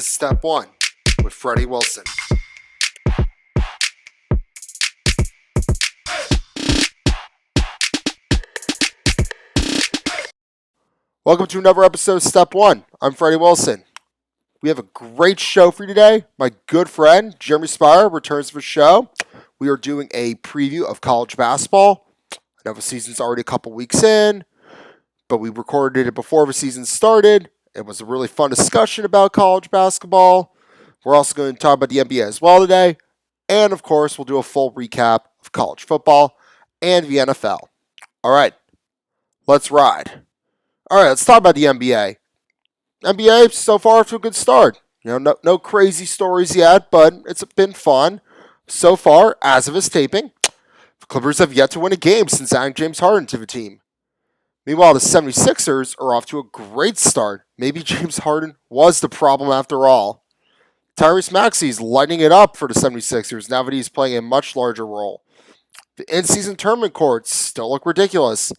is Step 1 with Freddie Wilson. Welcome to another episode of Step 1. I'm Freddie Wilson. We have a great show for you today. My good friend, Jermey Spiera, returns for the show. We are doing a preview of college basketball. I know the season's already a couple weeks in, but we recorded it before the season started. It was a really fun discussion about college basketball. We're also going to talk about the NBA as well today. And, of course, we'll do a full recap of college football and the NFL. All right, let's ride. All right, let's talk about the NBA. NBA so far to a good start. No crazy stories yet, but it's been fun. So far, as of this taping, the Clippers have yet to win a game since adding James Harden to the team. Meanwhile, the 76ers are off to a great start. Maybe James Harden was the problem after all. Tyrese Maxey's lighting it up for the 76ers now that he's playing a much larger role. The in-season tournament courts still look ridiculous.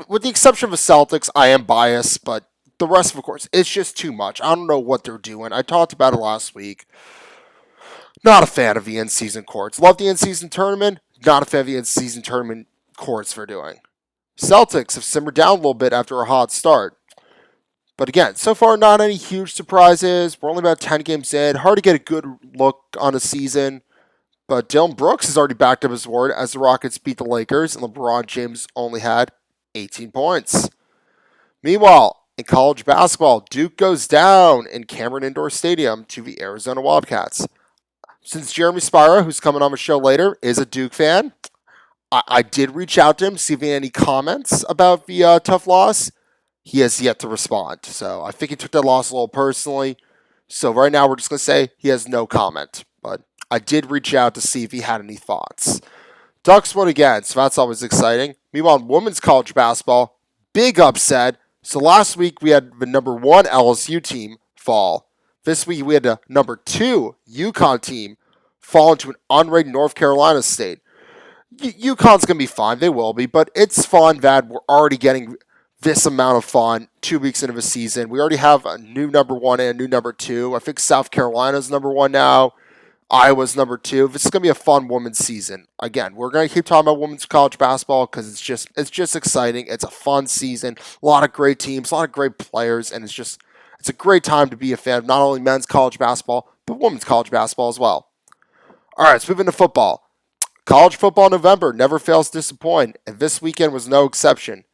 With the exception of the Celtics, I am biased, but the rest of course, it's just too much. I don't know what they're doing. I talked about it last week. Not a fan of the in-season courts. Love the in-season tournament. Not a fan of the in-season tournament courts they're doing. Celtics have simmered down a little bit after a hot start. But again, so far not any huge surprises. We're only about 10 games in. Hard to get a good look on a season. But Dylan Brooks has already backed up his word as the Rockets beat the Lakers and LeBron James only had 18 points. Meanwhile, in college basketball, Duke goes down in Cameron Indoor Stadium to the Arizona Wildcats. Since Jermey Spiera, who's coming on the show later, is a Duke fan, I did reach out to him, see if he had any comments about the tough loss. He has yet to respond. So I think he took that loss a little personally. So right now we're just going to say he has no comment. But I did reach out to see if he had any thoughts. Ducks won again, so that's always exciting. Meanwhile, in women's college basketball, big upset. So last week we had the number 1 LSU team fall. This week we had the number 2 UConn team fall into an unranked North Carolina State. UConn's going to be fine. They will be. But it's fun that we're already getting this amount of fun 2 weeks into the season. We already have a new number 1 and a new number 2. I think South Carolina's number 1 now. Iowa's number 2. This is going to be a fun women's season. Again, we're going to keep talking about women's college basketball because it's just exciting. It's a fun season. A lot of great teams, a lot of great players, and it's a great time to be a fan of not only men's college basketball, but women's college basketball as well. All right, let's move into football. College football in November never fails to disappoint, and this weekend was no exception.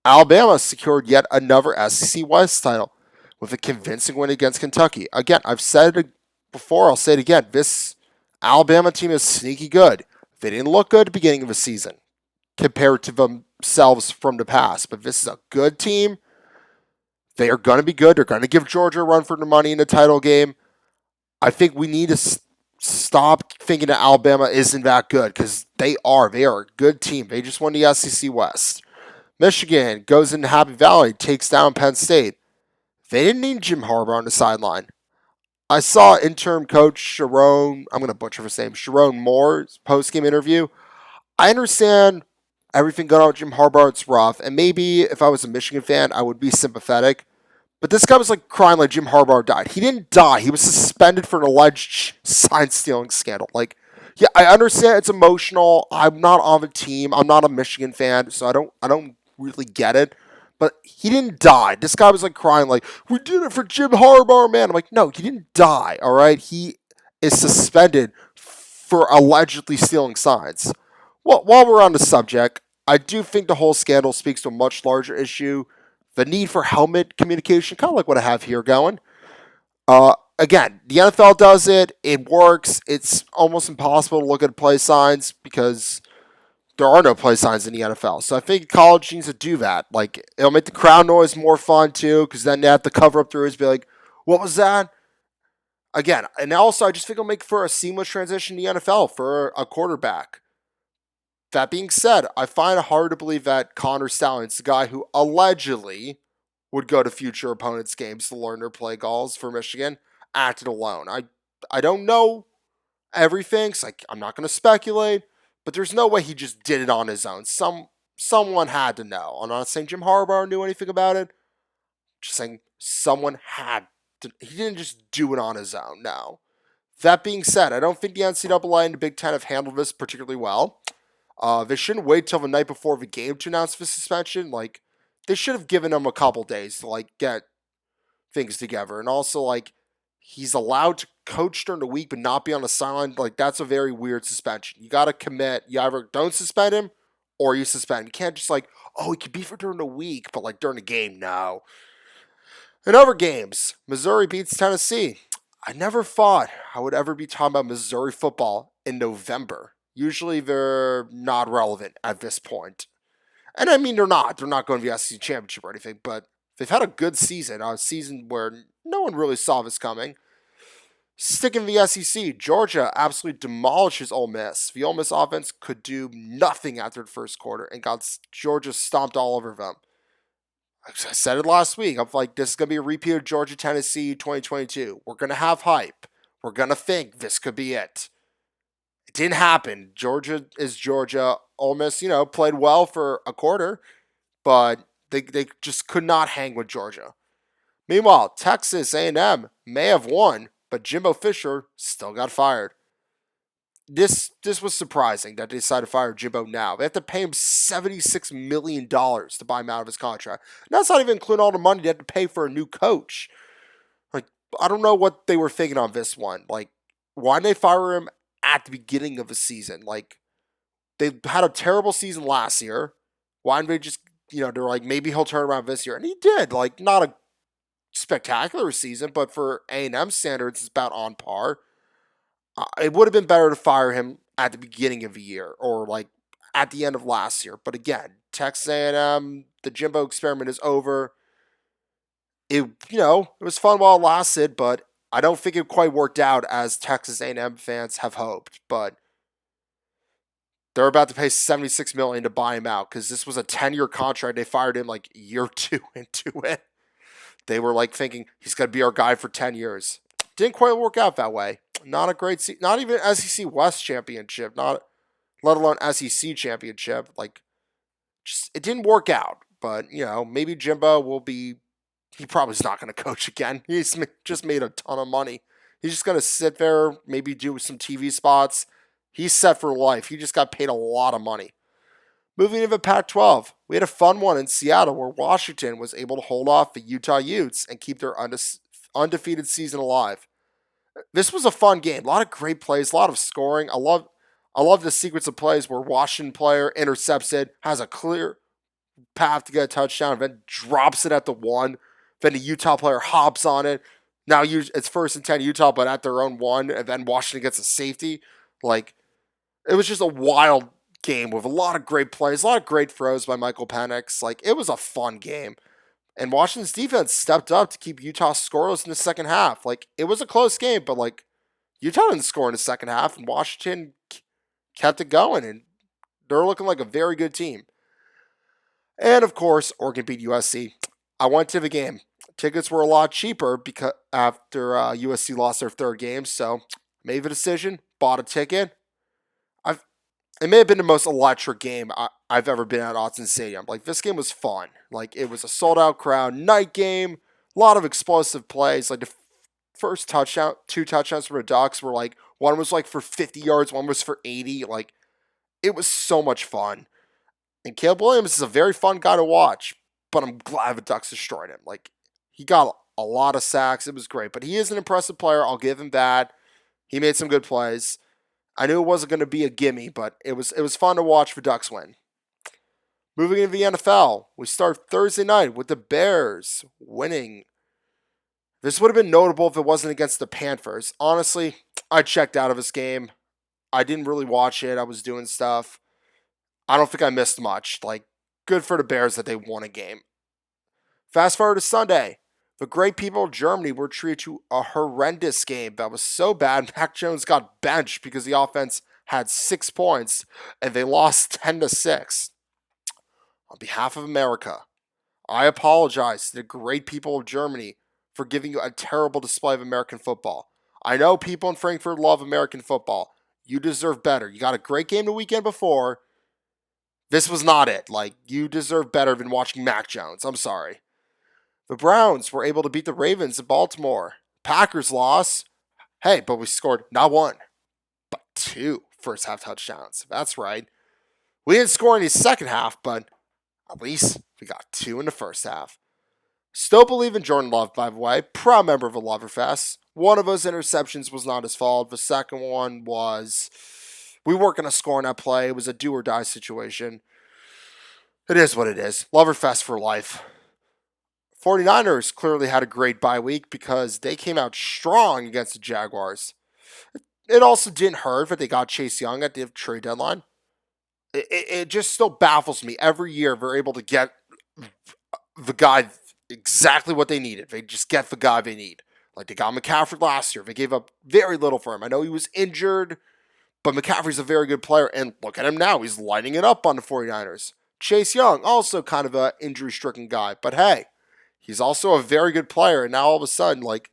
Alabama secured yet another SEC West title with a convincing win against Kentucky. Again, I've said it before, I'll say it again. This Alabama team is sneaky good. They didn't look good at the beginning of the season compared to themselves from the past, but this is a good team. They are going to be good. They're going to give Georgia a run for the money in the title game. I think we need to stop thinking that Alabama isn't that good because they are. They are a good team. They just won the SEC West. Michigan goes into Happy Valley, takes down Penn State. They didn't need Jim Harbaugh on the sideline. I saw interim coach Sharon, I'm going to butcher his name, Sharon Moore's post-game interview. I understand everything going on with Jim Harbaugh, it's rough, and maybe if I was a Michigan fan, I would be sympathetic. But this guy was like crying like Jim Harbaugh died. He didn't die. He was suspended for an alleged sign-stealing scandal. Like, yeah, I understand it's emotional. I'm not on the team. I'm not a Michigan fan, so I don't really get it. But he didn't die. This guy was like crying like, we did it for Jim Harbaugh, man. I'm like, no, he didn't die, all right? He is suspended for allegedly stealing signs. Well, while we're on the subject, I do think the whole scandal speaks to a much larger issue. The need for helmet communication, kind of like what I have here going. Again, the NFL does it. It works. It's almost impossible to look at play signs because there are no play signs in the NFL. So I think college needs to do that. Like, it'll make the crowd noise more fun too, because then they have to cover up their ears and be like, what was that? Again, and also I just think it'll make for a seamless transition to the NFL for a quarterback. That being said, I find it hard to believe that Connor Stallions, the guy who allegedly would go to future opponents' games to learn their play calls for Michigan, acted alone. I don't know everything, so I'm not going to speculate. But there's no way he just did it on his own. Someone had to know. I'm not saying Jim Harbaugh knew anything about it. Just saying someone had He didn't just do it on his own. No. That being said, I don't think the NCAA and the Big Ten have handled this particularly well. They shouldn't wait till the night before the game to announce the suspension. Like, they should have given him a couple days to like get things together. And also, like, he's allowed to coach during the week but not be on the sideline. Like, that's a very weird suspension. You got to commit. You either don't suspend him or you suspend. You can't just like, oh, he could be for during the week, but like during the game, no. In other games, Missouri beats Tennessee. I never thought I would ever be talking about Missouri football in November. Usually they're not relevant at this point. And I mean, they're not. They're not going to the SEC championship or anything, but they've had a good season, a season where no one really saw this coming. Sticking to the SEC, Georgia absolutely demolishes Ole Miss. The Ole Miss offense could do nothing after the first quarter and got Georgia stomped all over them. I said it last week. I'm like, this is going to be a repeat of Georgia, Tennessee 2022. We're going to have hype. We're going to think this could be it. It didn't happen. Georgia is Georgia. Ole Miss, played well for a quarter, but they just could not hang with Georgia. Meanwhile, Texas A&M may have won, but Jimbo Fisher still got fired. This was surprising that they decided to fire Jimbo now. They have to pay him $76 million to buy him out of his contract. And that's not even including all the money they had to pay for a new coach. Like, I don't know what they were thinking on this one. Like, why didn't they fire him at the beginning of the season? Like, they had a terrible season last year. Why didn't they just, they're like, maybe he'll turn around this year. And he did. Like, not a spectacular season, but for A&M standards, it's about on par. It would have been better to fire him at the beginning of the year or like at the end of last year. But again, Texas A&M, the Jimbo experiment is over. It was fun while it lasted, but I don't think it quite worked out as Texas A&M fans have hoped. But they're about to pay $76 million to buy him out because this was a 10-year contract. They fired him like year 2 into it. They were like thinking he's going to be our guy for 10 years. Didn't quite work out that way. Not a great not even SEC West championship, not let alone SEC championship. Like, just it didn't work out. But maybe Jimbo will be. He probably is not going to coach again. He's just made a ton of money. He's just going to sit there, maybe do some TV spots. He's set for life. He just got paid a lot of money. Moving to the Pac-12, we had a fun one in Seattle where Washington was able to hold off the Utah Utes and keep their undefeated season alive. This was a fun game. A lot of great plays, a lot of scoring. I love the sequence of plays where Washington player intercepts it, has a clear path to get a touchdown, and then drops it at the 1. Then the Utah player hops on it. Now it's 1st and 10 Utah, but at their own 1, and then Washington gets a safety. Like, it was just a wild game with a lot of great plays, a lot of great throws by Michael Penix. Like, it was a fun game. And Washington's defense stepped up to keep Utah scoreless in the second half. Like, it was a close game, but like, Utah didn't score in the second half, and Washington kept it going, and they're looking like a very good team. And of course, Oregon beat USC. I went to the game. Tickets were a lot cheaper because after USC lost their third game, so made the decision, bought a ticket. It may have been the most electric game I've ever been at Autzen Stadium. Like, this game was fun. Like, it was a sold-out crowd, night game, a lot of explosive plays. Like, the first touchdown, 2 touchdowns from the Ducks were like, one was like for 50 yards, one was for 80. Like, it was so much fun. And Caleb Williams is a very fun guy to watch, but I'm glad the Ducks destroyed him. Like, he got a lot of sacks. It was great. But he is an impressive player. I'll give him that. He made some good plays. I knew it wasn't going to be a gimme, but it was fun to watch the Ducks win. Moving into the NFL, we start Thursday night with the Bears winning. This would have been notable if it wasn't against the Panthers. Honestly, I checked out of this game. I didn't really watch it. I was doing stuff. I don't think I missed much. Like, good for the Bears that they won a game. Fast forward to Sunday. The great people of Germany were treated to a horrendous game that was so bad, Mac Jones got benched because the offense had 6 points and they lost 10-6. On behalf of America, I apologize to the great people of Germany for giving you a terrible display of American football. I know people in Frankfurt love American football. You deserve better. You got a great game the weekend before. This was not it. Like, you deserve better than watching Mac Jones. I'm sorry. The Browns were able to beat the Ravens in Baltimore. Packers lost. Hey, but we scored not one, but two first half touchdowns. That's right. We didn't score in the second half, but at least we got two in the first half. Still believe in Jordan Love, by the way. Proud member of a Loverfest. One of those interceptions was not his fault. The second one was we weren't going to score on that play. It was a do or die situation. It is what it is. Loverfest for life. 49ers clearly had a great bye week because they came out strong against the Jaguars. It also didn't hurt that they got Chase Young at the trade deadline. It just still baffles me. Every year they're able to get the guy exactly what they needed. They just get the guy they need. Like they got McCaffrey last year. They gave up very little for him. I know he was injured, but McCaffrey's a very good player. And look at him now. He's lighting it up on the 49ers. Chase Young, also kind of an injury-stricken guy. But hey, he's also a very good player. And now all of a sudden, like,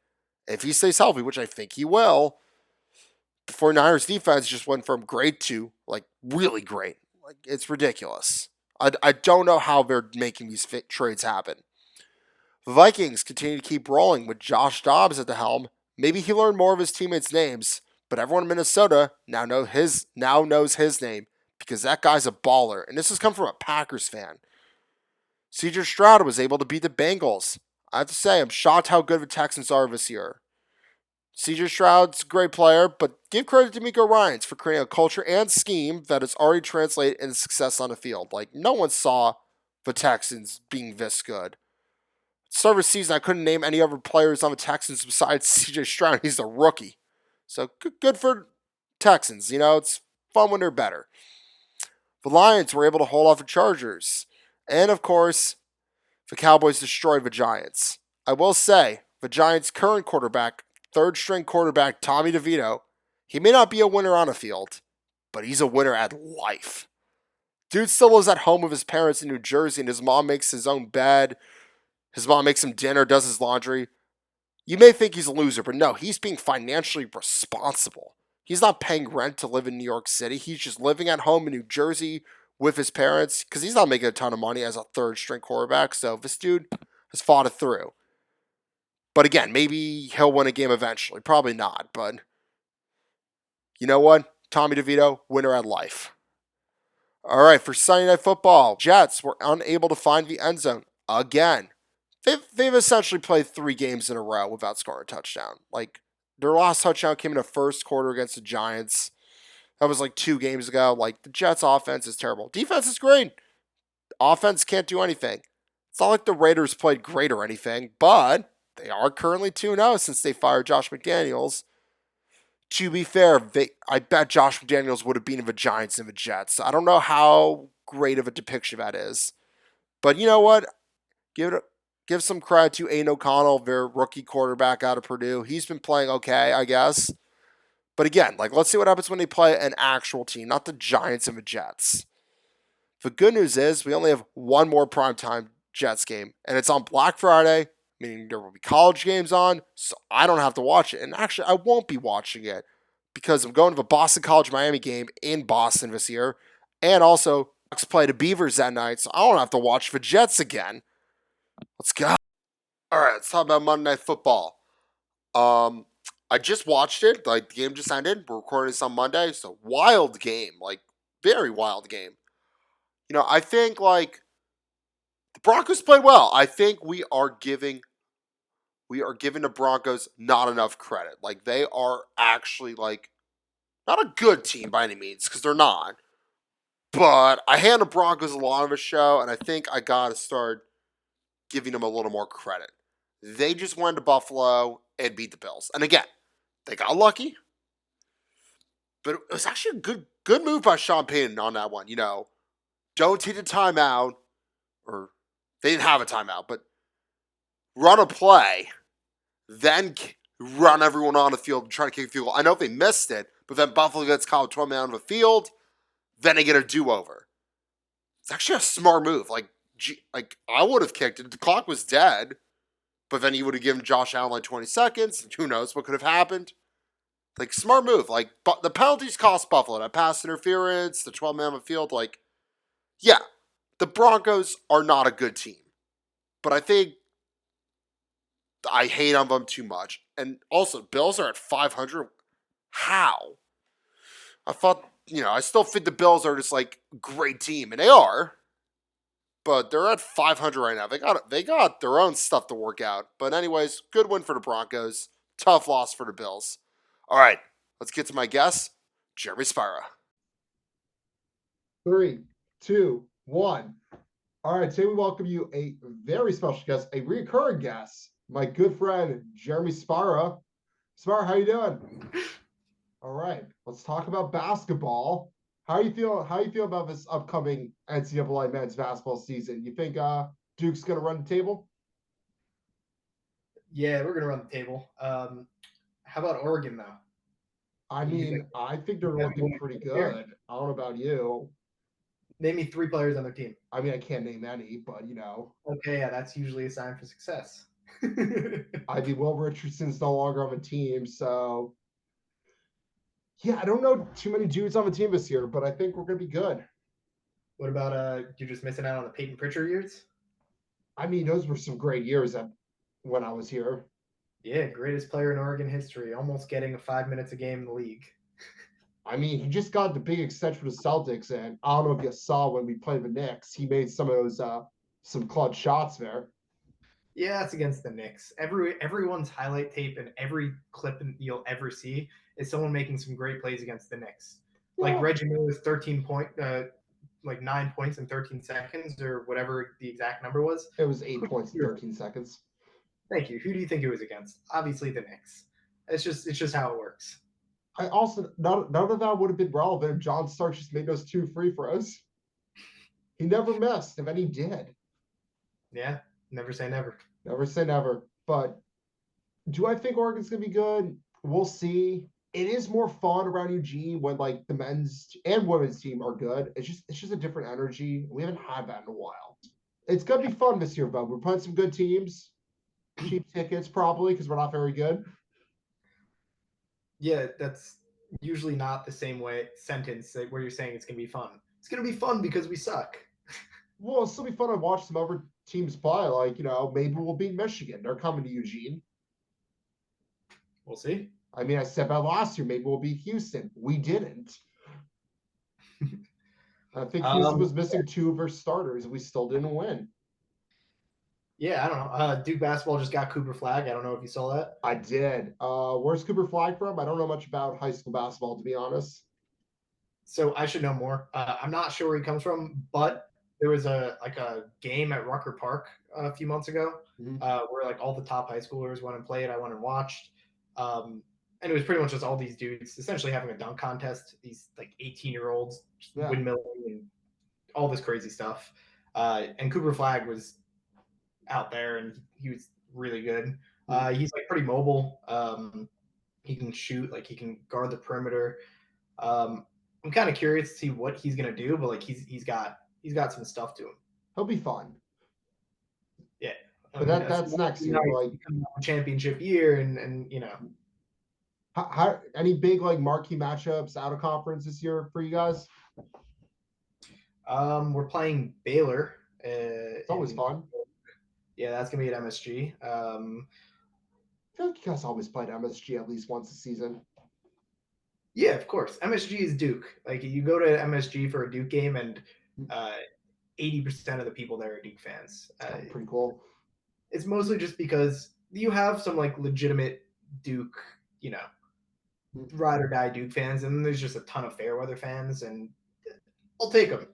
if he stays healthy, which I think he will, the 49ers defense just went from great to, like, really great. Like, it's ridiculous. I don't know how they're making these trades happen. The Vikings continue to keep rolling with Josh Dobbs at the helm. Maybe he learned more of his teammates' names, but everyone in Minnesota now knows his name because that guy's a baller. And this has come from a Packers fan. C.J. Stroud was able to beat the Bengals. I have to say, I'm shocked how good the Texans are this year. C.J. Stroud's a great player, but give credit to Miko Ryans for creating a culture and scheme that has already translated into success on the field. Like, no one saw the Texans being this good. Start of the season, I couldn't name any other players on the Texans besides C.J. Stroud. He's a rookie. So, good for Texans. You know, it's fun when they're better. The Lions were able to hold off the Chargers. And, of course, the Cowboys destroyed the Giants. I will say, the Giants' current quarterback, third-string quarterback Tommy DeVito, he may not be a winner on a field, but he's a winner at life. Dude still lives at home with his parents in New Jersey, and his mom makes his own bed. His mom makes him dinner, does his laundry. You may think he's a loser, but no, he's being financially responsible. He's not paying rent to live in New York City. He's just living at home in New Jersey with his parents because he's not making a ton of money as a third-string quarterback. So this dude has fought it through. But again, maybe he'll win a game eventually. Probably not, but you know what? Tommy DeVito, winner at life. All right, for Sunday Night Football, Jets were unable to find the end zone again. They've essentially played 3 games in a row without scoring a touchdown. Like, their last touchdown came in the first quarter against the Giants. That was like 2 games ago. Like, the Jets' offense is terrible. Defense is great. Offense can't do anything. It's not like the Raiders played great or anything, but they are currently 2-0 since they fired Josh McDaniels. To be fair, I bet Josh McDaniels would have beaten the Giants and the Jets. I don't know how great of a depiction that is. But you know what? Give some credit to Aiden O'Connell, their rookie quarterback out of Purdue. He's been playing okay, I guess. But again, like, let's see what happens when they play an actual team, not the Giants and the Jets. The good news is we only have one more primetime Jets game, and it's on Black Friday, meaning there will be college games on, so I don't have to watch it. And actually, I won't be watching it because I'm going to the Boston College-Miami game in Boston this year, and also Bucks play the Beavers that night, so I don't have to watch the Jets again. Let's go. All right, let's talk about Monday Night Football. I just watched it. Like, the game just ended. We're recording this on Monday. It's a wild game. Like, very wild game. You know, I think, like, the Broncos played well. I think we are giving the Broncos not enough credit. Like, they are actually, like, not a good team by any means, because they're not. But I hand the Broncos a lot of a show, and I think I got to start giving them a little more credit. They just went to Buffalo and beat the Bills. And again, they got lucky. But it was actually a good move by Sean Payton on that one. You know, don't take a timeout, or they didn't have a timeout, but run a play, then run everyone on the field and try to kick a field goal. I know they missed it, but then Buffalo gets called 12 men on the field, then they get a do-over. It's actually a smart move. Like I would have kicked it. The clock was dead, but then he would have given Josh Allen like 20 seconds. And who knows what could have happened? Like, smart move. Like, but the penalties cost Buffalo. That pass interference, the 12 men on the field. Like, yeah, the Broncos are not a good team. But I think I hate on them too much. And also, Bills are at 500. How? I thought, I still think the Bills are just like a great team, and they are. But they're at 500 right now. They got their own stuff to work out. But anyways, good win for the Broncos. Tough loss for the Bills. All right, let's get to my guess. Jermey Spiera. 3, 2, 1. All right, today we welcome you a very special guest, a recurring guest, my good friend Jermey Spiera. Spiera, how you doing? All right, let's talk about basketball. How you feel? How you feel about this upcoming NCAA men's basketball season? You think Duke's gonna run the table? Yeah, we're gonna run the table. How about Oregon though? I You mean, think I think they're you have looking more pretty there? good. I don't know about you. Name me three players on their team. I mean, I can't name any, but Okay, yeah, that's usually a sign for success. I mean, Will Richardson's no longer on the team, so yeah, I don't know too many dudes on the team this year, but I think we're gonna be good. What about you're just missing out on the Peyton Pritchard years? I mean, those were some great years when I was here. Yeah, greatest player in Oregon history, almost getting 5 minutes a game in the league. I mean, he just got the big extension with the Celtics, and I don't know if you saw when we played the Knicks, he made some of those some clutch shots there. Yeah, it's against the Knicks. Everyone's highlight tape and every clip you'll ever see is someone making some great plays against the Knicks. Like Yeah, Reggie Miller's like 9 points in 13 seconds or whatever the exact number was. it was eight Who, points in 13 seconds. thank you. Who do you think it was against? Obviously the Knicks. It's just how it works. I also none of that would have been relevant if John Starks just made those two free throws. He never missed, if any did. Yeah, never say never. Never say never. But do I think Oregon's gonna be good? We'll see. It is more fun around Eugene when like the men's and women's team are good. It's just a different energy. We haven't had that in a while. It's gonna be fun this year, bud. We're playing some good teams. Cheap tickets probably because we're not very good. Yeah, that's usually not the same way sentence where you're saying it's gonna be fun. It's gonna be fun because we suck. Well, it'll still be fun to watch some other teams play. Like, maybe we'll beat Michigan. They're coming to Eugene. We'll see. I mean, I said that last year. Maybe we'll beat Houston. We didn't. I think Houston Um, was missing two of their starters. We still didn't win. yeah, I don't know. Duke basketball just got Cooper Flag. I don't know if you saw that. I did. Where's Cooper Flag from? I don't know much about high school basketball, to be honest. So I should know more. I'm not sure where he comes from, but there was a game at Rucker Park a few months ago Mhm. where like all the top high schoolers went and played. I went and watched, um, and it was pretty much just all these dudes essentially having a dunk contest. These like 18-year-olds Yeah. windmilling and all this crazy stuff. And Cooper Flag was out there, and he was really good. He's like pretty mobile. He can shoot, like he can guard the perimeter. Um, I'm kind of curious to see what he's gonna do, but like he's got some stuff to him. He'll be fun. Yeah, But that's next year. But like, he's coming off a championship year, and any big like marquee matchups out of conference this year for you guys? we're playing Baylor. It's always In fun. Yeah, that's gonna be at MSG. I feel like you guys always played MSG at least once a season. Yeah, of course. MSG is Duke. Like you go to MSG for a Duke game, and 80% of the people there are Duke fans. It's kind of pretty cool. It's mostly just because you have some like legitimate Duke, you know, ride or die Duke fans, and then there's just a ton of Fairweather fans, and I'll take them.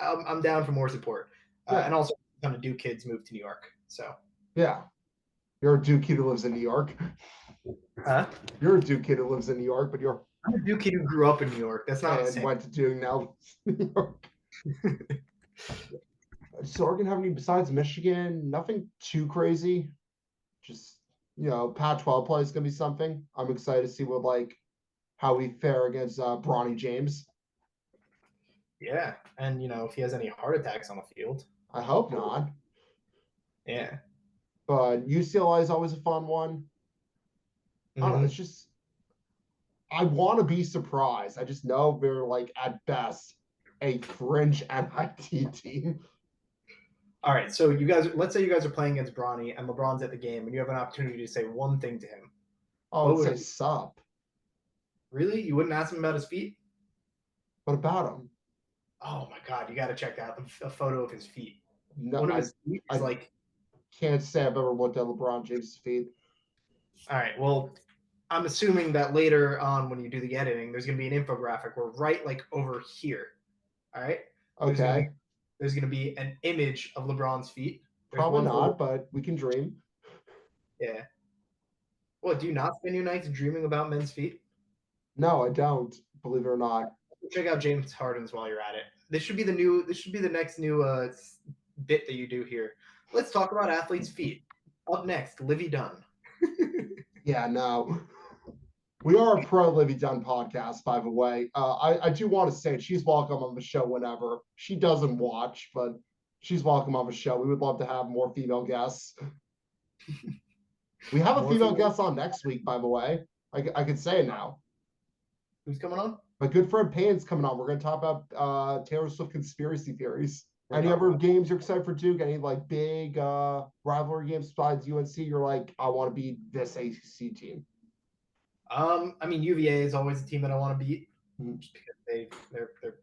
I'm down for more support, Yeah. and also a ton of Duke kids moved to New York. So, Yeah. You're a Duke kid who lives in New York. huh? You're a Duke kid who lives in New York, but you're I'm a Duke kid who grew up in New York. That's not the and same. went to Duke now. New York. Does Oregon have any besides Michigan? Nothing too crazy. Just Pac-12 play is gonna be something. I'm excited to see how we fare against Bronny James. Yeah, and if he has any heart attacks on the field, I hope not. yeah. But UCLA is always a fun one. I don't know. It's just I want to be surprised. I just know they're like at best a fringe MIT team. All right, so you guys, let's say you guys are playing against Bronny and LeBron's at the game, and you have an opportunity to say one thing to him. Oh, What I'd would say it be? sup. Really? You wouldn't ask him about his feet? What about him? Oh my God, you got to check out a photo of his feet. No, One of his feet is I like, can't say I've ever looked at LeBron James' feet. all right, well, I'm assuming that later on when you do the editing, there's going to be an infographic where right like over here, all right, there's going to be Okay, there's going to be an image of LeBron's feet. There's probably one photo. not, but we can dream. Yeah. What, do you not spend your nights dreaming about men's feet? No, I don't. Believe it or not. Check out James Harden's while you're at it. This should be the next new bit that you do here. Let's talk about athletes' feet. Up next, Livy Dunn. Yeah, no. We are a pro Livy Dunn podcast, by the way. I do want to say she's welcome on the show whenever. She doesn't watch, but she's welcome on the show. We would love to have more female guests. We have a More female female- guest on next week, by the way. I can say it now. Who's coming on? My good friend Payne's coming on. We're going to talk about Taylor Swift conspiracy theories. We're Any talking other about- games you're excited for, Duke? Any like big rivalry games besides UNC? You're like, I want to beat this ACC team. I mean, UVA is always a team that I want to beat Mhm. just because they're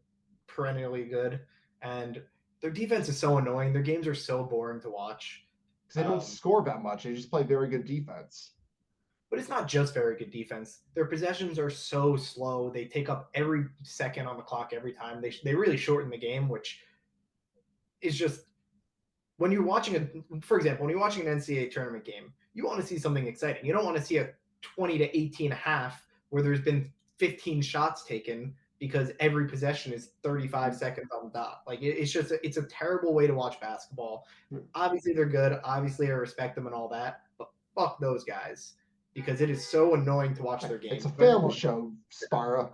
perennially good, and their defense is so annoying. Their games are so boring to watch. Because they don't score that much. They just play very good defense. But it's not just very good defense. Their possessions are so slow. They take up every second on the clock every time. They really shorten the game, which is just when you're watching for example, when you're watching an NCAA tournament game, you want to see something exciting. You don't want to see a 20 to 18 and a half where there's been 15 shots taken because every possession is 35 seconds on the dot. Like it's a terrible way to watch basketball. Obviously they're good. Obviously I respect them and all that, but fuck those guys because it is so annoying to watch their games. It's a family show, Spira.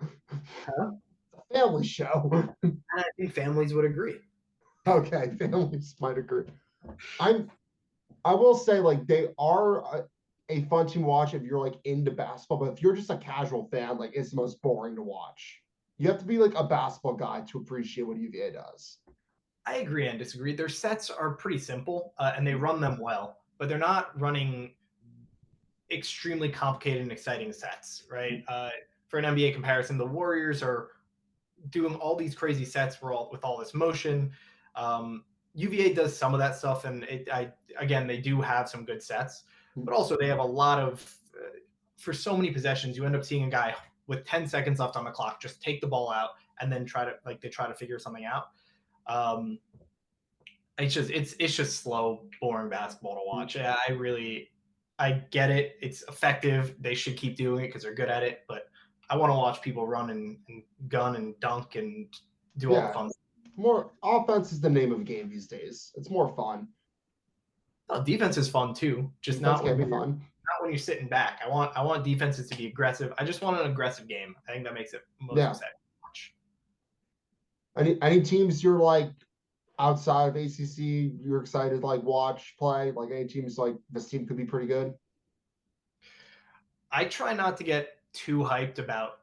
Huh? It's a family show. And I think families would agree. Okay, families might agree. I will say like they are a fun team to watch if you're like into basketball, but if you're just a casual fan, like it's the most boring to watch. You have to be like a basketball guy to appreciate what UVA does. I agree and disagree. Their sets are pretty simple and they run them well, but they're not running extremely complicated and exciting sets, right? For an NBA comparison, the Warriors are doing all these crazy sets with all this motion. UVA does some of that stuff, and again, they do have some good sets, but also they have a lot of for so many possessions, you end up seeing a guy with 10 seconds left on the clock just take the ball out and then try to figure something out. It's just slow, boring basketball to watch. I get it. It's effective. They should keep doing it because they're good at it. But I want to watch people run and gun and dunk and do all the fun. More offense is the name of the game these days. It's more fun. Defense is fun too. Just Defense not can be when fun. not when you're sitting back. I want defenses to be aggressive. I just want an aggressive game. I think that makes it most exciting to watch. Any teams you're like outside of ACC you're excited to like watch play? Like any teams like this team could be pretty good? I try not to get too hyped about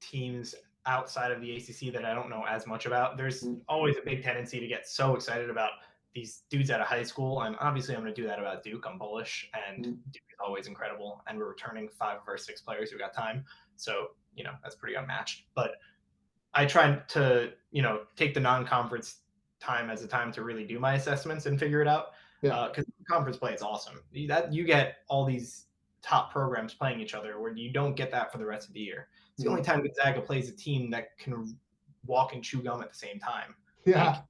teams outside of the ACC that I don't know as much about. There's always a big tendency to get so excited about these dudes out of high school, and obviously I'm going to do that about Duke. I'm bullish, and Duke is always incredible, and we're returning 5 of our 6 players who got time, so that's pretty unmatched. But I try to take the non-conference time as a time to really do my assessments and figure it out. Because conference play is awesome. That you get all these top programs playing each other, where you don't get that for the rest of the year. It's the only time Gonzaga plays a team that can walk and chew gum at the same time. Yeah.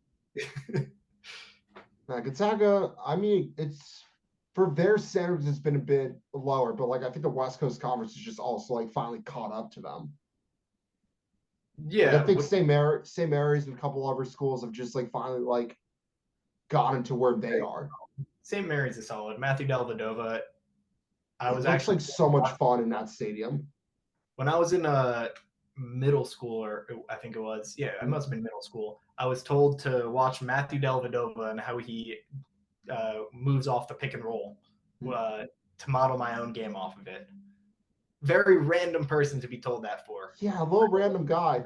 Gonzaga, I mean, it's for their standards, it's been a bit lower, but like I think the West Coast Conference is just also like finally caught up to them. Yeah, like, I think St. Mary's and a couple other schools have just like finally like gotten to where they are. St. Mary's is solid. Matthew Dellavedova. I was actually like so much fun in that stadium. When I was in middle school, or I think it was, it must have been middle school. I was told to watch Matthew Dellavedova and how he moves off the pick and roll to model my own game off of it. Very random person to be told that for. Yeah, a little random guy.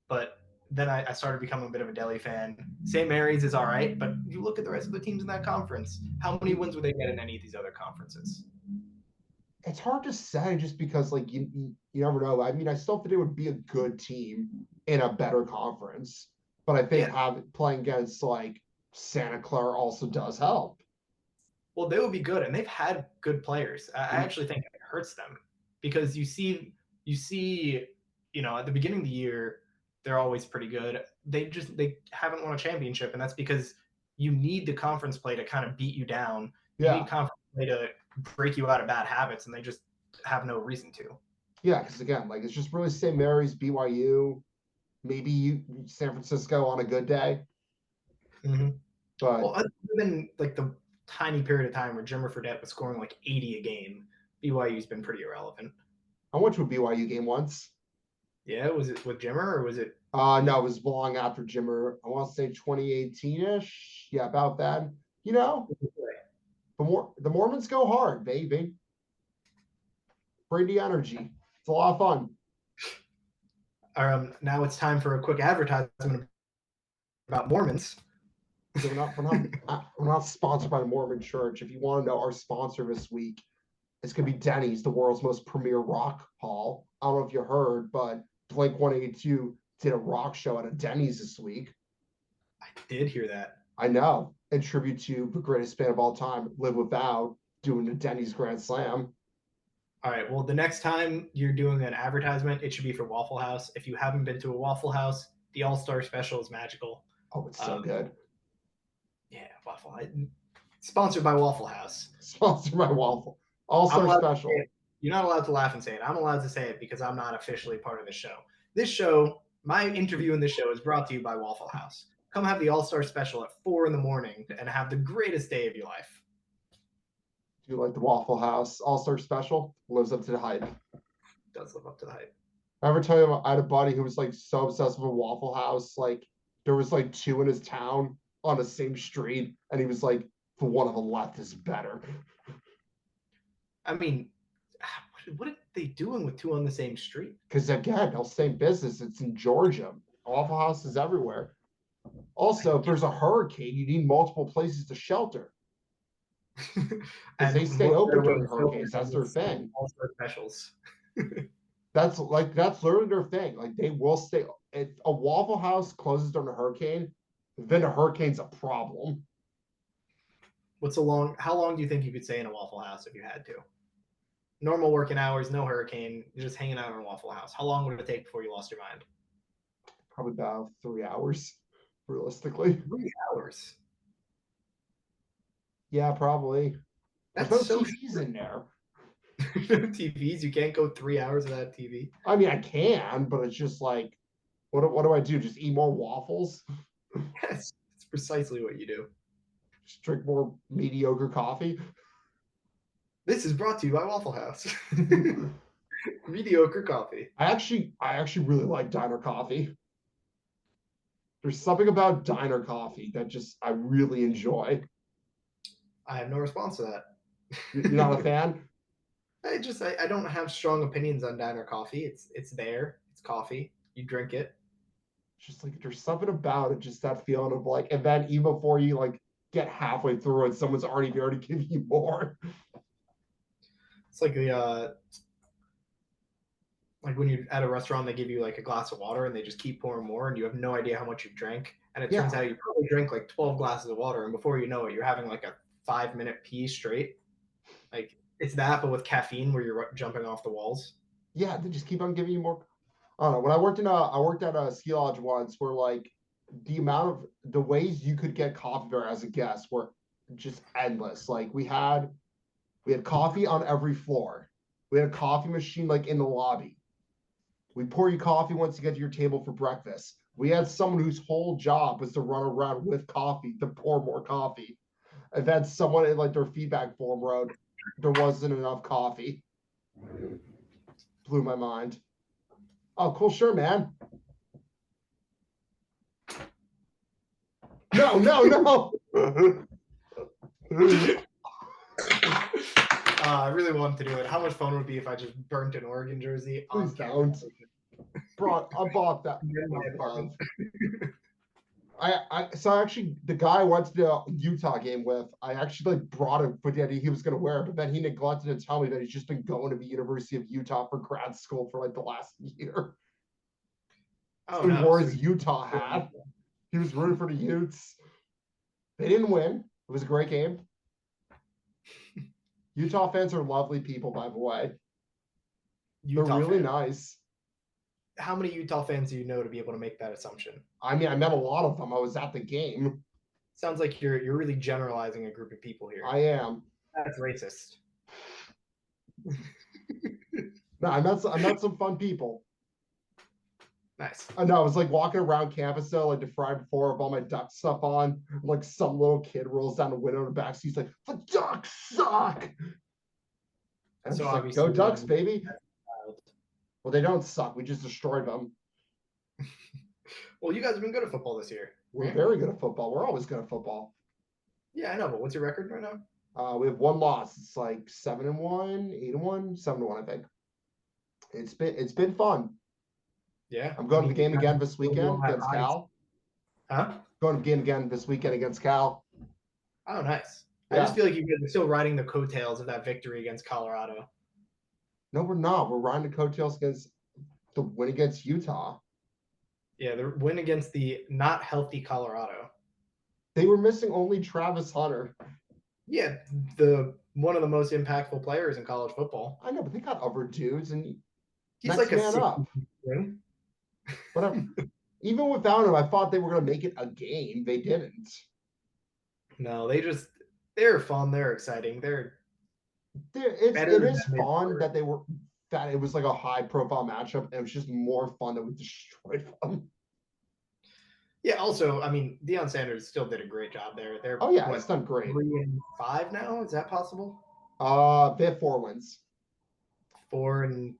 But then I started becoming a bit of a Delhi fan. St. Mary's is all right, but you look at the rest of the teams in that conference. How many wins would they get in any of these other conferences? It's hard to say just because like you never know. I mean, I still think it would be a good team in a better conference, but I think playing against like Santa Clara also does help. Well, they would be good, and they've had good players. I actually think it hurts them because you see, at the beginning of the year, they're always pretty good. They haven't won a championship, and that's because you need the conference play to kind of beat you down. You need conference play to break you out of bad habits, and they just have no reason to. Yeah, because again, like it's just really St. Mary's, BYU, maybe San Francisco on a good day. Mm-hmm. But well, other than like the tiny period of time where Jimmer Fredette was scoring like 80 a game, BYU's been pretty irrelevant. I went to a BYU game once. Yeah, was it with Jimmer or was it? No, it was long after Jimmer. I want to say 2018-ish. Yeah, about that. You know, the Mormons go hard, baby. Bring the energy. It's a lot of fun. Now it's time for a quick advertisement about Mormons. So we're not sponsored by the Mormon Church. If you want to know our sponsor this week, it's going to be Denny's, the world's most premier rock hall. I don't know if you heard, but Blink-182 did a rock show at a Denny's this week. I did hear that. I know. In tribute to the greatest band of all time, Live Without, doing the Denny's Grand Slam. All right. Well, the next time you're doing an advertisement, it should be for Waffle House. If you haven't been to a Waffle House, the All-Star Special is magical. Oh, it's so good. Yeah, Waffle House. Sponsored by Waffle House. Sponsored by Waffle. All-Star Special. You're not allowed to laugh and say it. I'm allowed to say it because I'm not officially part of the show. This show, my interview in this show is brought to you by Waffle House. Come have the All-Star Special at 4 a.m. and have the greatest day of your life. Do you like the Waffle House All-Star Special? Lives up to the hype. Does live up to the hype. I ever tell you I had a buddy who was like so obsessed with Waffle House. Like there was like 2 in his town on the same street, and he was like, the one on the left is better. I mean, what are they doing with 2 on the same street? Because again, they'll same business. It's in Georgia. Waffle House is everywhere. Also, if there's a hurricane, you need multiple places to shelter. And they stay open during hurricanes. That's their thing. All-Star Specials. That's literally their thing. Like they will stay. If a Waffle House closes during a hurricane, then a hurricane's a problem. How long do you think you could stay in a Waffle House if you had to? Normal working hours, no hurricane, you're just hanging out in a Waffle House. How long would it take before you lost your mind? Probably about 3 hours, realistically. 3 hours? Yeah, probably. That's There's so TVs in there. TVs? You can't go 3 hours without TV? I mean, I can, but it's just like, what do I do? Just eat more waffles? Yes, it's precisely what you do. Just drink more mediocre coffee? This is brought to you by Waffle House. Mediocre coffee. I actually really like diner coffee. There's something about diner coffee that just I really enjoy. I have no response to that. You're not a fan? I don't have strong opinions on diner coffee. It's there. It's coffee. You drink it. Just like there's something about it, just that feeling of like, and then even before you like get halfway through it, someone's already there to give you more. It's like like when you're at a restaurant, they give you like a glass of water and they just keep pouring more, and you have no idea how much you drank. And it turns out you probably drank like 12 glasses of water, and before you know it, you're having like a 5-minute pee straight. Like it's that, but with caffeine, where you're jumping off the walls. Yeah, they just keep on giving you more. I don't know. When I worked at a ski lodge once, where like the ways you could get coffee there as a guest were just endless. Like we had coffee on every floor. We had a coffee machine like in the lobby. We pour you coffee once you get to your table for breakfast. We had someone whose whole job was to run around with coffee to pour more coffee. And then someone in like their feedback form wrote, there wasn't enough coffee. Blew my mind. Oh, cool. Sure, man. No. I really wanted to do it. How much fun would it be if I just burnt an Oregon jersey? Please don't. bought that In my with apartment. love. So actually the guy I went to the Utah game with, I actually like brought him for daddy he was gonna wear it, but then he neglected to tell me that he's just been going to the University of Utah for grad school for like the last year. Oh, So he no. wore So his Utah hat. He was rooting for the Utes. They didn't win. It was a great game. Utah fans are lovely people, by the way. They're Utah really fan. nice. How many Utah fans do you know to be able to make that assumption? I mean, I met a lot of them. I was at the game. Sounds like you're really generalizing a group of people here. I am. That's racist. No, I met some fun people. Nice. I know. I was like walking around campus though, like the Friday before, with all my Duck stuff on. Like some little kid rolls down the window in the back seat. He's like, "The Ducks suck." And I'm So just like, obviously, "Go Ducks, baby!" wild. Well, they don't suck. We just destroyed them. Well, you guys have been good at football this year. We're right? very good at football. We're always good at football. Yeah, I know, but what's your record right now? We have one loss. It's like 7-1, 8-1, 7-1, I think. It's been fun. Yeah. I'm going to the game again this still weekend doing my against bodies. Cal. Huh? Going to the game again this weekend against Cal. Oh, nice. I Yeah. just feel like you guys are still riding the coattails of that victory against Colorado. No, we're not. We're riding the coattails against the win against Utah. Yeah, the win against the not healthy Colorado. They were missing only Travis Hunter. Yeah, one of the most impactful players in college football. I know, but they got other dudes, and He's next like a man up. string. Whatever. Even without him, I thought they were going to make it a game. They didn't. No, they're fun. They're exciting. It Better is than they fun were. that it was like a high profile matchup, and it was just more fun that we destroyed them. Yeah. Also, I mean, Deion Sanders still did a great job there. They're Oh yeah, what, it's done great. 3-5 now. Is that possible? They have 4 wins. 4-5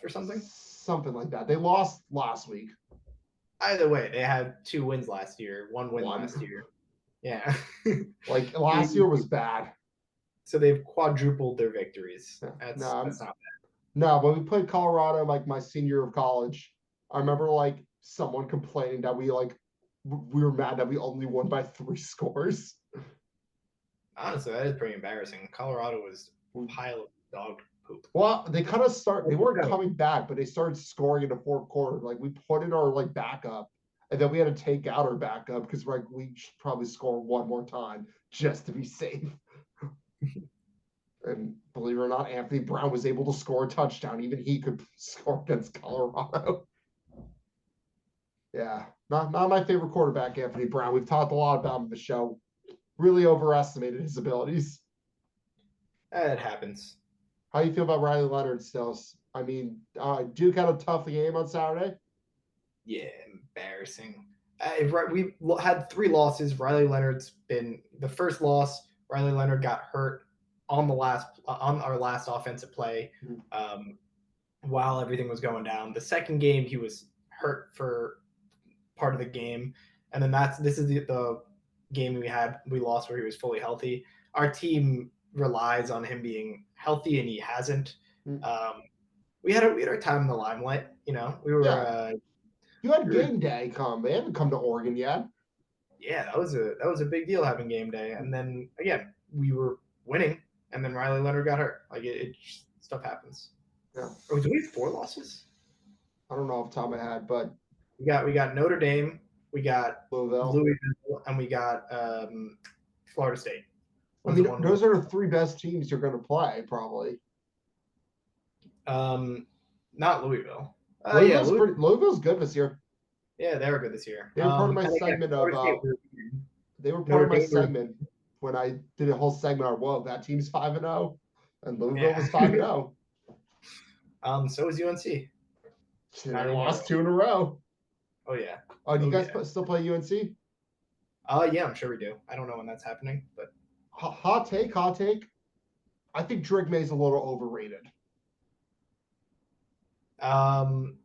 or something. Something like that. They lost last week. Either way, they had 2 wins last year. 1 win last year. Yeah. Like last year was bad. So they've quadrupled their victories. That's not bad. No, when we played Colorado, like my senior year of college, I remember like someone complaining that we were mad that we only won by 3 scores. Honestly, that is pretty embarrassing. Colorado was a pile of dog poop. Well, they weren't coming back, but they started scoring in the fourth quarter. Like we put in our like backup, and then we had to take out our backup because like we should probably score one more time just to be safe. And believe it or not, Anthony Brown was able to score a touchdown. Even he could score against Colorado. Yeah, not my favorite quarterback, Anthony Brown. We've talked a lot about him in the show. Really overestimated his abilities. It happens. How do you feel about Riley Leonard still? I mean, Duke had a tough game on Saturday. Yeah, embarrassing. We had 3 losses. Riley Leonard's been the first loss. Riley Leonard got hurt on our last offensive play while everything was going down. The second game, he was hurt for part of the game, and then this is the game we lost where he was fully healthy. Our team relies on him being healthy, and he hasn't. We had our time in the limelight. You know, we were. Yeah. You had game day come. They haven't come to Oregon yet. Yeah, that was a big deal having game day, and then again we were winning, and then Riley Leonard got hurt. Like stuff happens. Yeah. Oh, do we have 4 losses? I don't know off the top of my head, but we got Notre Dame, we got Louisville, and we got Florida State. I mean, those are the 3 best teams you're going to play, probably. Not Louisville. Louisville's good this year. Yeah, they were good this year. They were part of my segment They were part of my segment when I did a whole segment on, whoa, that team's 5-0, and Louisville was 5-0. So was UNC. I lost 2 in a row. Oh yeah. Oh, do you guys still play UNC? Yeah, I'm sure we do. I don't know when that's happening, but hot take. I think Drake May's a little overrated. I'm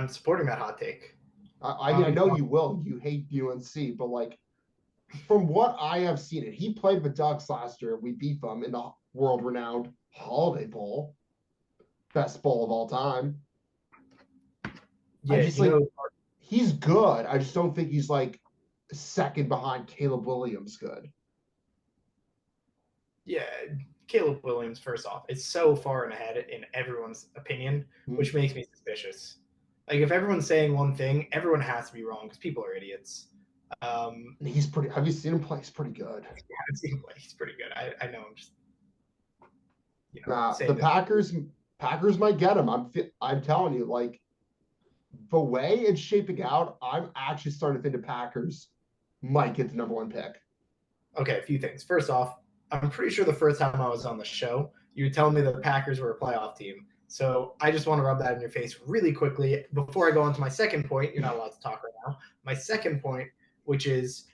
supporting that hot take. I mean, I know you will. You hate UNC, but like, from what I have seen it, he played the Ducks last year. We beat them in the world-renowned Holiday Bowl, best bowl of all time. Yeah, just he's good. I just don't think he's like second behind Caleb Williams good. Yeah, Caleb Williams, first off, is so far and ahead in everyone's opinion, which makes me suspicious. Like, if everyone's saying one thing, everyone has to be wrong because people are idiots. He's pretty. Have you seen him play? He's pretty good. Yeah, I've seen him play. He's pretty good. I know. I'm just, the Packers might get him. I'm telling you, like the way it's shaping out, I'm actually starting to think the Packers might get the #1 pick. Okay, a few things. First off, I'm pretty sure the first time I was on the show, you would tell me that the Packers were a playoff team. So I just want to rub that in your face really quickly before I go on to my second point. You're not allowed to talk right now. My second point, which is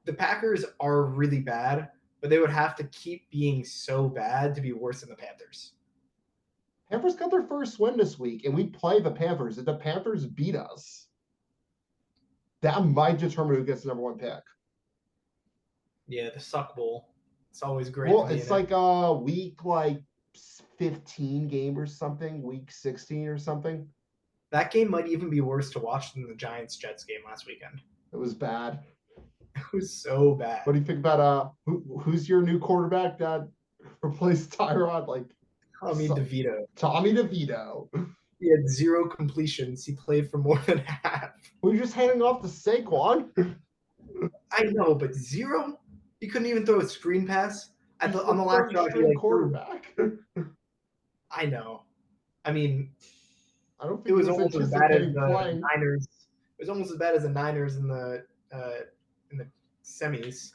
the Packers are really bad, but they would have to keep being so bad to be worse than the Panthers. Panthers got their first win this week, and we play the Panthers. If the Panthers beat us, that might determine who gets the #1 pick. Yeah, the Suck Bowl. It's always great. Well, it's like a week 15 game or something, week 16 or something. That game might even be worse to watch than the Giants-Jets game last weekend. It was bad. It was so bad. What do you think about who's your new quarterback that replaced Tyrod? Like Tommy DeVito. Tommy DeVito. He had 0 completions. He played for more than half. Well, you're just handing off to Saquon. I know, but 0? He couldn't even throw a screen pass on the last drive. Quarterback. I know. I mean, I don't think it was almost as bad as the playing. Niners. It was almost as bad as the Niners in the semis,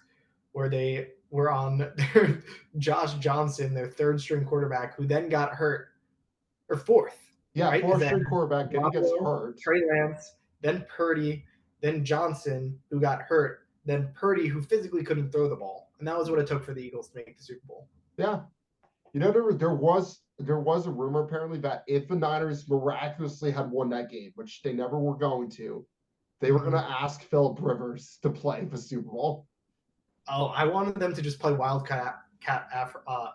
where they were on their Josh Johnson, their third-string quarterback, who then got hurt, or fourth. Yeah, right? fourth-string quarterback, and he gets hurt. Trey Lance, then Purdy, then Johnson, who got hurt, then Purdy, who physically couldn't throw the ball, and that was what it took for the Eagles to make the Super Bowl. Yeah, there was a rumor apparently that if the Niners miraculously had won that game, which they never were going to, they were going to ask Philip Rivers to play the Super Bowl. Oh, I wanted them to just play wildcat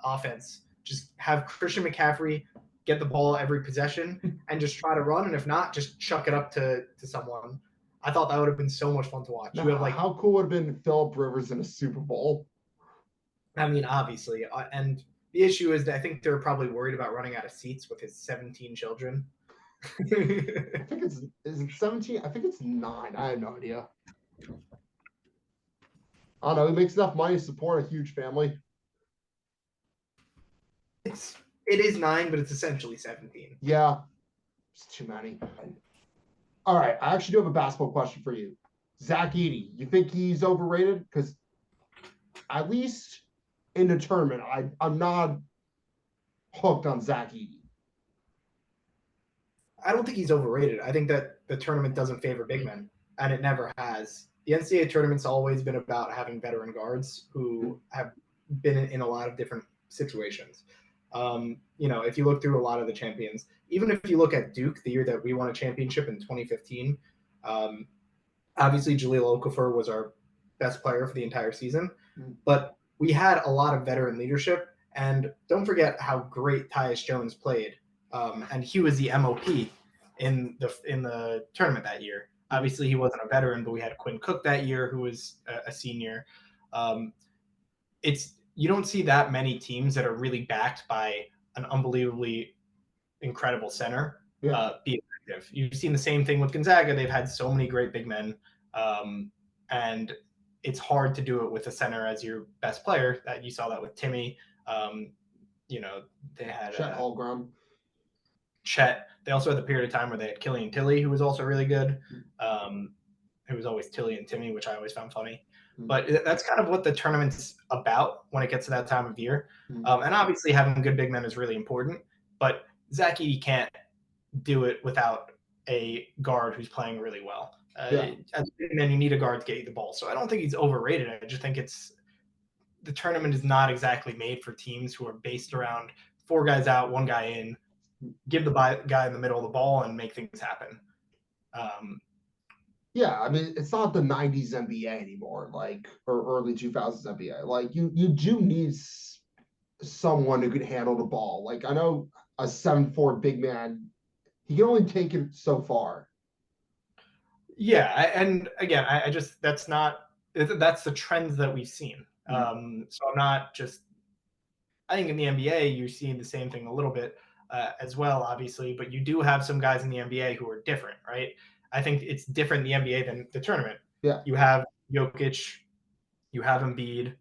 offense. Just have Christian McCaffrey get the ball every possession and just try to run, and if not, just chuck it up to someone. I thought that would have been so much fun to watch. Now, how cool would have been Philip Rivers in a Super Bowl? I mean, obviously, and the issue is that I think they're probably worried about running out of seats with his 17 children. I think is it 17? I think it's 9. I have no idea. I don't know. He makes enough money to support a huge family. It is 9, but it's essentially 17. Yeah, it's too many. All right, I actually do have a basketball question for you. Zach Edey, you think he's overrated? Because at least in the tournament, I'm not hooked on Zach Edey. I don't think he's overrated. I think that the tournament doesn't favor big men, and it never has. The NCAA tournament's always been about having veteran guards who have been in a lot of different situations. If you look through a lot of the champions, even if you look at Duke, the year that we won a championship in 2015, obviously Jahlil Okafor was our best player for the entire season, but we had a lot of veteran leadership. And don't forget how great Tyus Jones played, and he was the MOP in the tournament that year. Obviously, he wasn't a veteran, but we had Quinn Cook that year, who was a senior. You don't see that many teams that are really backed by an unbelievably incredible center be effective. You've seen the same thing with Gonzaga. They've had so many great big men, and it's hard to do it with a center as your best player. That you saw that with Timmy. They had Chet Holmgren. Chet. They also had the period of time where they had Killian Tilly, who was also really good. It was always Tilly and Timmy, which I always found funny. But that's kind of what the tournament's about when it gets to that time of year. And obviously having good big men is really important. But Zach Edey can't do it without a guard who's playing really well. And then you need a guard to get you the ball. So I don't think he's overrated. I just think the tournament is not exactly made for teams who are based around 4 guys out, 1 guy in, give the guy in the middle of the ball and make things happen. Yeah, I mean, it's not the 90s NBA anymore, or early 2000s NBA. Like, you do need someone who can handle the ball. Like, I know a 7'4" big man, he can only take it so far. Yeah, and again, I just that's the trends that we've seen. So I'm not just. I think in the NBA you're seeing the same thing a little bit as well, obviously, but you do have some guys in the NBA who are different, right? I think it's different in the NBA than the tournament. Yeah. You have Jokic, you have Embiid,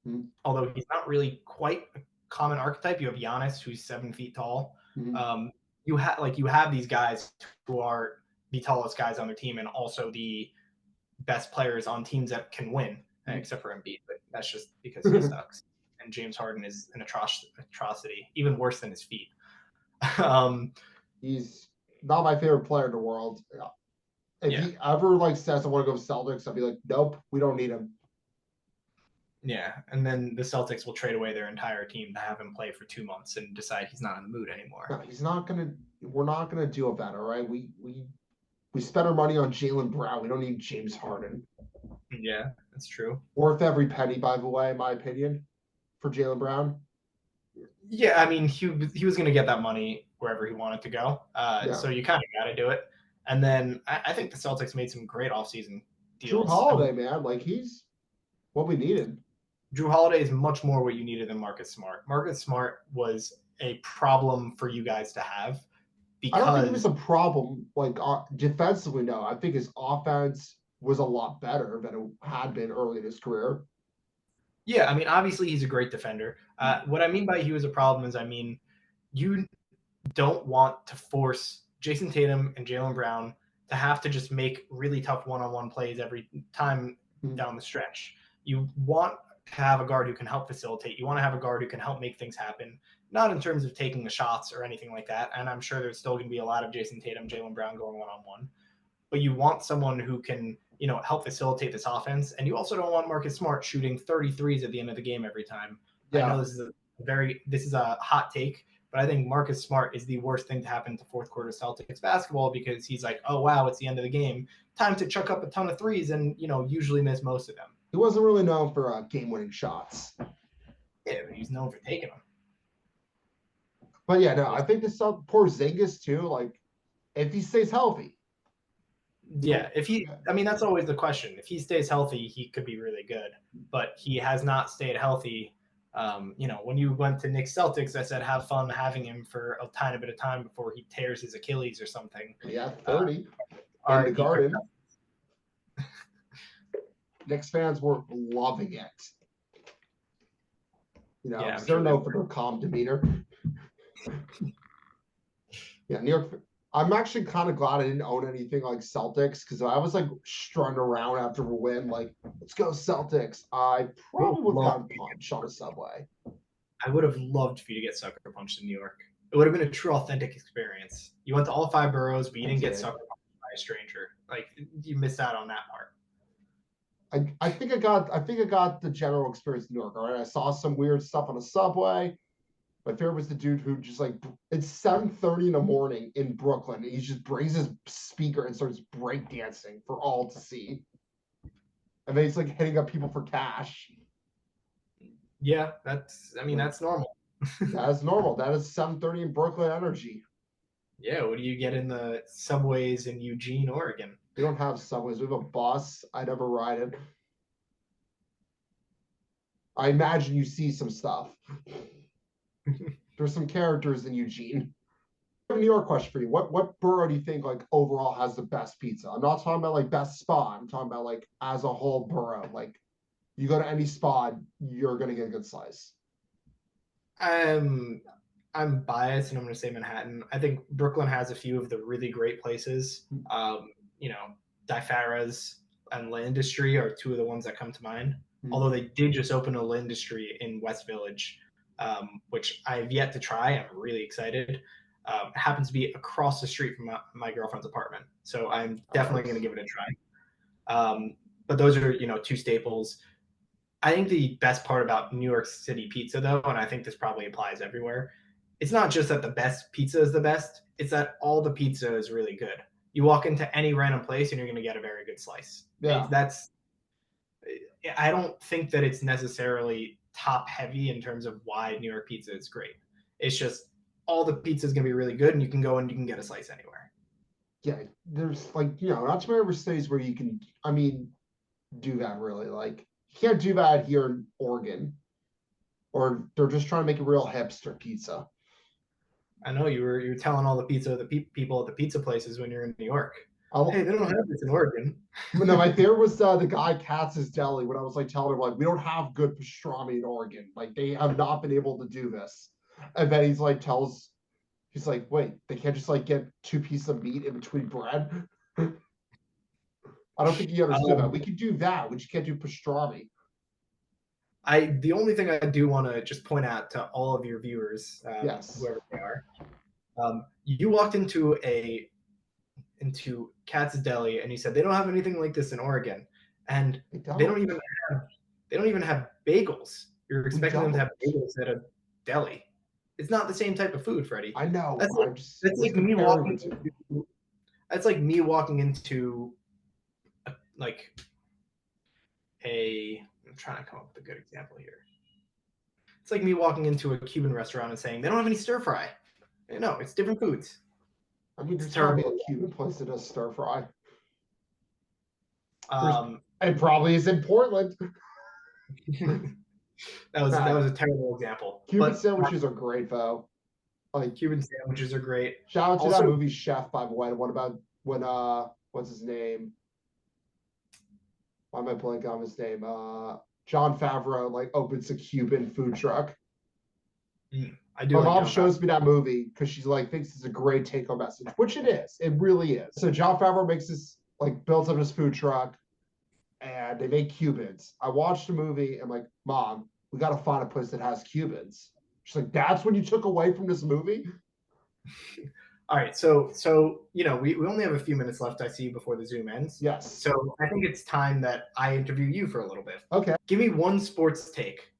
Mhm. although he's not really quite a common archetype. You have Giannis, who's 7 feet tall. Mhm. You have these guys who are the tallest guys on their team and also the best players on teams that can win, except for Embiid, but that's just because he sucks. And James Harden is an atrocity, even worse than his feet. um, He's not my favorite player in the world. If Yeah. he ever like says I want to go Celtics, I'd be like, nope, we don't need him. Yeah, and then the Celtics will trade away their entire team to have him play for 2 months and decide he's not in the mood anymore. No, he's not gonna. We're not gonna do it better, right? We spent our money on Jaylen Brown. We don't need James Harden. Yeah, that's true. Worth every penny, by the way, in my opinion, for Jaylen Brown. Yeah, I mean, he was going to get that money wherever he wanted to go. Yeah. So you kind of got to do it. And then I think the Celtics made some great offseason Drew deals. Holiday, man, like he's what we needed. Drew Holiday is much more what you needed than Marcus Smart. Marcus Smart was a problem for you guys to have I don't think he was because a problem. Like defensively, no. I think his offense was a lot better than it had been early in his career. yeah, I mean, obviously he's a great defender. What I mean by he was a problem is, I mean, you don't want to force Jason Tatum and Jaylen Brown to have to just make really tough one-on-one plays every time down the stretch. You want to have a guard who can help facilitate. You want to have a guard who can help make things happen, not in terms of taking the shots or anything like that. And I'm sure there's still going to be a lot of Jason Tatum, Jaylen Brown going one-on-one. But you want someone who can, help facilitate this offense. And you also don't want Marcus Smart shooting 33s at the end of the game every time. I know Yeah. this is a hot take, but I think Marcus Smart is the worst thing to happen to fourth quarter Celtics basketball because he's like, oh wow, it's the end of the game, time to chuck up a ton of threes, and usually miss most of them. He wasn't really known for game-winning shots. Yeah, but he's known for taking them. But yeah, no, I think this Porzingis too. Like, if he stays healthy. Yeah, that's always the question. If he stays healthy, he could be really good, but he has not stayed healthy. When you went to Knicks Celtics, I said have fun having him for a tiny bit of time before he tears his Achilles or something. Yeah, 30 in the Garden. Knicks fans were loving it. Yeah, they're known for their calm demeanor. Yeah, New York. I'm actually kind of glad I didn't own anything like Celtics because I was like strutting around after a win, like, let's go Celtics. I probably would have gotten punched on a subway. I would have loved for you to get sucker punched in New York. It would have been a true authentic experience. You went to all 5 boroughs, but you didn't get sucker punched by a stranger. Like, you missed out on that part. I think I got the general experience in New York. All right, I saw some weird stuff on the subway. My favorite was the dude who just like it's 7:30 in the morning in Brooklyn. And he just brings his speaker and starts breakdancing for all to see. And then he's like hitting up people for cash. Yeah, that's normal. That is normal. That is 7:30 in Brooklyn energy. Yeah, what do you get in the subways in Eugene, Oregon? We don't have subways. We have a bus. I never ride it. I imagine you see some stuff. There's some characters in Eugene. I have a New York question for you. What borough do you think like overall has the best pizza? I'm not talking about like best spot. I'm talking about like as a whole borough. Like you go to any spot, you're gonna get a good slice. I'm biased and I'm going to say Manhattan. I think Brooklyn has a few of the really great places. Di Farah's and L'Industrie are two of the ones that come to mind. Although they did just open a L'Industrie in West Village, which I've yet to try. I'm really excited. It happens to be across the street from my girlfriend's apartment, so I'm definitely going to give it a try. But those are two staples. I think the best part about New York City pizza, though, and I think this probably applies everywhere, it's not just that the best pizza is the best, it's that all the pizza is really good. You walk into any random place and you're going to get a very good slice. Yeah. I don't think that it's necessarily top heavy in terms of why New York pizza is great. It's just all the pizza is going to be really good and you can go and you can get a slice anywhere. yeah, there's like, not too many other states where you can, do that really. Like, you can't do that here in Oregon, or they're just trying to make a real hipster pizza. I know you were telling all the people at the pizza places when you're in New York. I'll, Hey, they don't have this in Oregon. no, my favorite was the guy Katz's Deli when I was like telling him like we don't have good pastrami in Oregon. Like they have not been able to do this. And then he's like, wait, they can't just like get two pieces of meat in between bread. I don't think he understood that. We could do that. We just can't do pastrami. The only thing I do want to just point out to all of your viewers, Yes. whoever they are, you walked into Katz's Deli and you said they don't have anything like this in Oregon, and they don't even have bagels. You're expecting them to have bagels at a deli. It's not the same type of food, Freddie. I know. That's like me walking into. That's like me walking into, like I'm trying to come up with a good example here. It's like me walking into a Cuban restaurant and saying they don't have any stir fry. No, it's different foods. I mean, there's probably a Cuban place that does stir fry. It probably is in Portland. that was a terrible example. Cuban sandwiches are great though. Like Cuban sandwiches are great. Shout out to that movie Chef, by the way. What about when what's his name? Why am I blanking on his name? Jon Favreau like opens a Cuban food truck. I do. My mom shows me that movie because she's like thinks it's a great take-home message, which it is. It really is. So Jon Favreau makes this like builds up his food truck, and they make Cubans. I watched the movie and I'm like, Mom, we got to find a place that has Cubans. She's like, that's what you took away from this movie? All right, so we only have a few minutes left, I see, before the Zoom ends. Yes. So I think it's time that I interview you for a little bit. Okay. Give me one sports take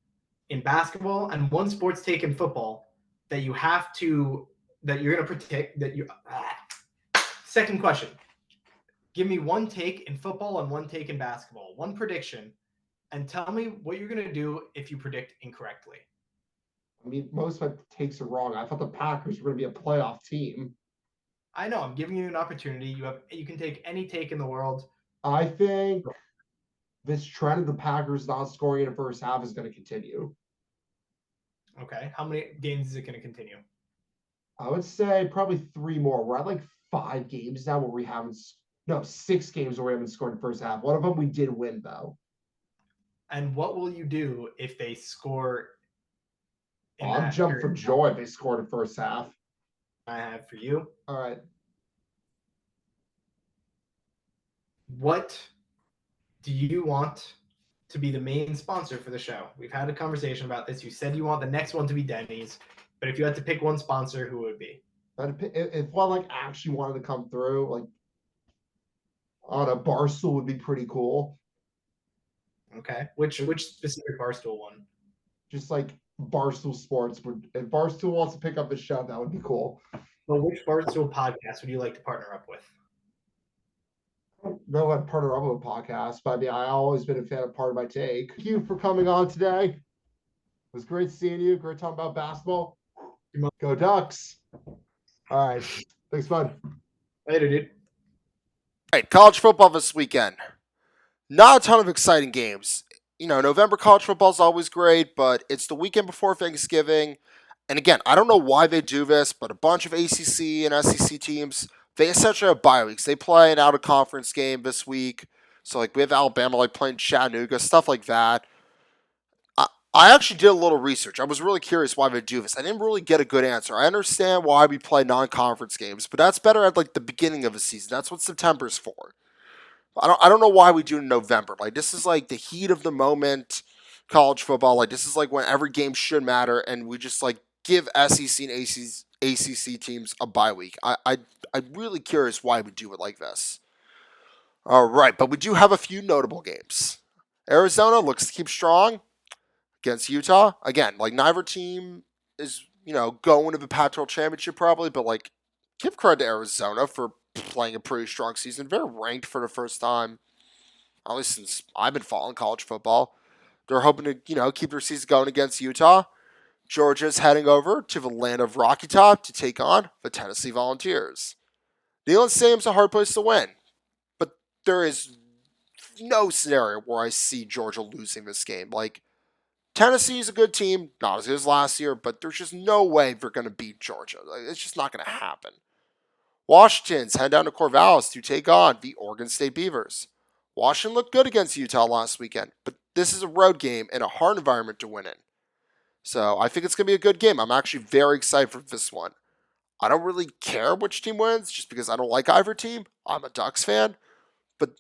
in basketball and one sports take in football that you're going to predict that you. Second question. Give me one take in football and one take in basketball, one prediction, and tell me what you're going to do if you predict incorrectly. I mean, most of my takes are wrong. I thought the Packers were going to be a playoff team. I know. I'm giving you an opportunity. You can take any take in the world. I think this trend of the Packers not scoring in the first half is going to continue. Okay. How many games is it going to continue? I would say probably 3 more. We're at like 5 games now where we haven't. No, 6 games where we haven't scored in the first half. One of them we did win though. And what will you do if they score? I'll jump for joy if they scored in the first half. I have for you. All right. What do you want to be the main sponsor for the show? We've had a conversation about this. You said you want the next one to be Denny's, but if you had to pick one sponsor, who would it be? If one like actually wanted to come through, like on a Barstool would be pretty cool. Okay. Which specific Barstool one? Just like Barstool Sports. If Barstool wants to pick up the show, that would be cool. Well, which Barstool podcast would you like to partner up with? I don't know I'd partner up with a podcast, but I mean, I've always been a fan of Part of My Take. Thank you for coming on today. It was great seeing you. Great talking about basketball. Go Ducks. All right. Thanks, bud. Later, dude. All right, college football this weekend. Not a ton of exciting games. November college football is always great, but it's the weekend before Thanksgiving. And again, I don't know why they do this, but a bunch of ACC and SEC teams, they essentially have bye weeks. They play an out-of-conference game this week. So, we have Alabama, playing Chattanooga, stuff like that. I actually did a little research. I was really curious why they do this. I didn't really get a good answer. I understand why we play non-conference games, but that's better at, the beginning of the season. That's what September's for. I don't know why we do it in November. This is the heat of the moment, college football. This is when every game should matter, and we just give SEC and ACC teams a bye week. I'm really curious why we do it like this. All right, but we do have a few notable games. Arizona looks to keep strong against Utah. Again, neither team is going to the Pac-12 championship probably, but give credit to Arizona for playing a pretty strong season. They're ranked for the first time, at least since I've been following college football. They're hoping to, keep their season going against Utah. Georgia's heading over to the land of Rocky Top to take on the Tennessee Volunteers. Neyland Stadium's a hard place to win, but there is no scenario where I see Georgia losing this game. Like, Tennessee's a good team, not as good as last year, but there's just no way they're going to beat Georgia. Like, it's just not going to happen. Washington's head down to Corvallis to take on the Oregon State Beavers. Washington looked good against Utah last weekend, but this is a road game and a hard environment to win in. So I think it's going to be a good game. I'm actually very excited for this one. I don't really care which team wins just because I don't like either team. I'm a Ducks fan, but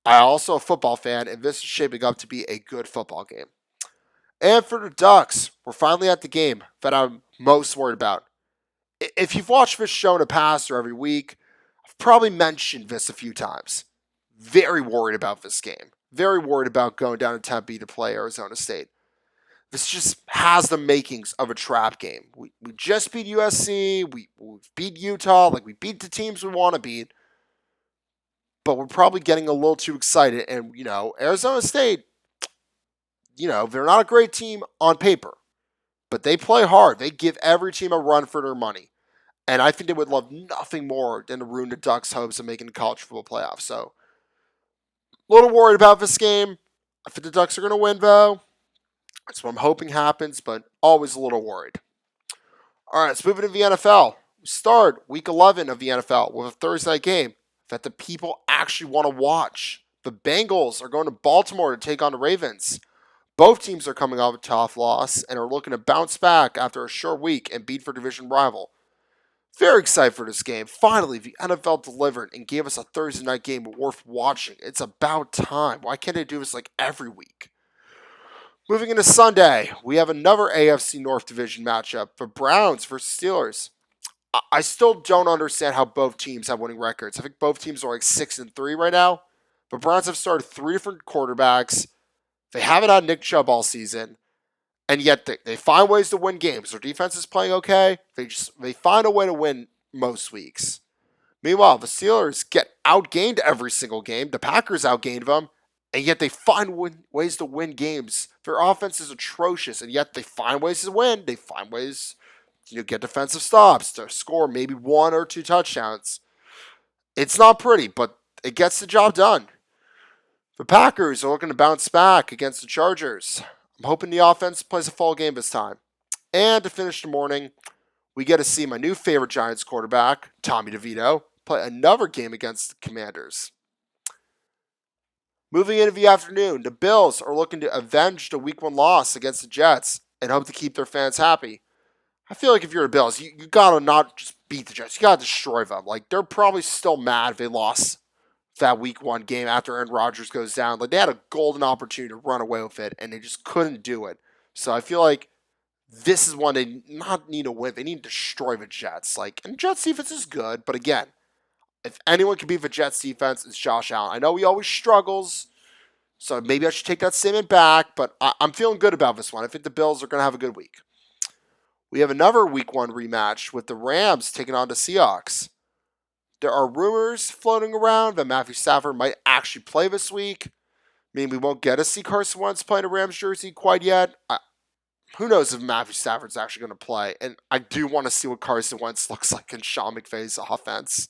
I'm also a football fan, and this is shaping up to be a good football game. And for the Ducks, we're finally at the game that I'm most worried about. If you've watched this show in the past or every week, I've probably mentioned this a few times. Very worried about this game. Very worried about going down to Tempe to play Arizona State. This just has the makings of a trap game. We just beat USC. We beat Utah. Like, we beat the teams we want to beat. But we're probably getting a little too excited. And, Arizona State, they're not a great team on paper. But they play hard. They give every team a run for their money. And I think they would love nothing more than to ruin the Ducks' hopes of making the college football playoffs. So, a little worried about this game. I think the Ducks are going to win, though. That's what I'm hoping happens, but always a little worried. All right, let's move into the NFL. We start week 11 of the NFL with a Thursday night game that the people actually want to watch. The Bengals are going to Baltimore to take on the Ravens. Both teams are coming off a tough loss and are looking to bounce back after a short week and beat their division rival. Very excited for this game. Finally, the NFL delivered and gave us a Thursday night game worth watching. It's about time. Why can't they do this like every week? Moving into Sunday, we have another AFC North Division matchup for Browns versus Steelers. I still don't understand how both teams have winning records. I think both teams are like 6-3 right now. But Browns have started 3 different quarterbacks. They haven't had Nick Chubb all season. And yet they find ways to win games. Their defense is playing okay. They find a way to win most weeks. Meanwhile, the Steelers get outgained every single game. The Packers outgained them. And yet they find ways to win games. Their offense is atrocious, and yet they find ways to win. They find ways to get defensive stops, to score maybe 1 or 2 touchdowns. It's not pretty, but it gets the job done. The Packers are looking to bounce back against the Chargers. I'm hoping the offense plays a full game this time. And to finish the morning, we get to see my new favorite Giants quarterback, Tommy DeVito, play another game against the Commanders. Moving into the afternoon, the Bills are looking to avenge the Week 1 loss against the Jets and hope to keep their fans happy. I feel like if you're the Bills, you got to not just beat the Jets. You got to destroy them. Like, they're probably still mad if they lost that Week 1 game after Aaron Rodgers goes down. Like, they had a golden opportunity to run away with it, and they just couldn't do it. So I feel like this is one they not need to win. They need to destroy the Jets. And Jets defense is good, but again, if anyone can beat the Jets defense, it's Josh Allen. I know he always struggles, so maybe I should take that statement back, but I'm feeling good about this one. I think the Bills are going to have a good week. We have another Week 1 rematch with the Rams taking on the Seahawks. There are rumors floating around that Matthew Stafford might actually play this week. We won't get to see Carson Wentz play in a Rams jersey quite yet. Who knows if Matthew Stafford's actually going to play, and I do want to see what Carson Wentz looks like in Sean McVay's offense.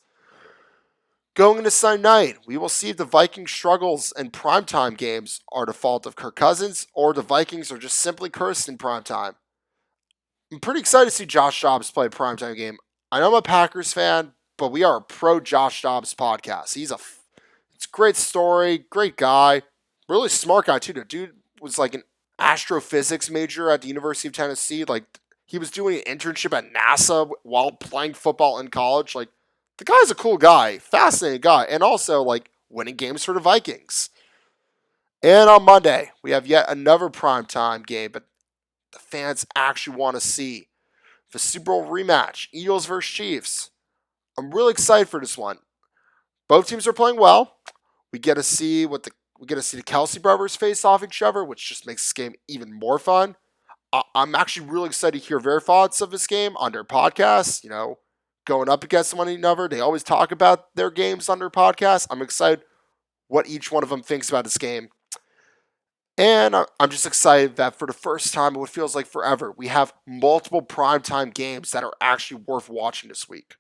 Going into Sunday night, we will see if the Vikings' struggles in primetime games are the fault of Kirk Cousins or the Vikings are just simply cursed in primetime. I'm pretty excited to see Josh Dobbs play a primetime game. I know I'm a Packers fan, but we are a pro Josh Dobbs podcast. It's a great story, great guy, really smart guy too. The dude was like an astrophysics major at the University of Tennessee. He was doing an internship at NASA while playing football in college. The guy's a cool guy, fascinating guy, and also, winning games for the Vikings. And on Monday, we have yet another primetime game, but the fans actually want to see. The Super Bowl rematch, Eagles versus Chiefs. I'm really excited for this one. Both teams are playing well. We get to see the Kelsey brothers face off each other, which just makes this game even more fun. I'm actually really excited to hear their thoughts of this game on their podcast, going up against one another. They always talk about their games on their podcast. I'm excited what each one of them thinks about this game. And I'm just excited that for the first time in what feels like forever, we have multiple primetime games that are actually worth watching this week.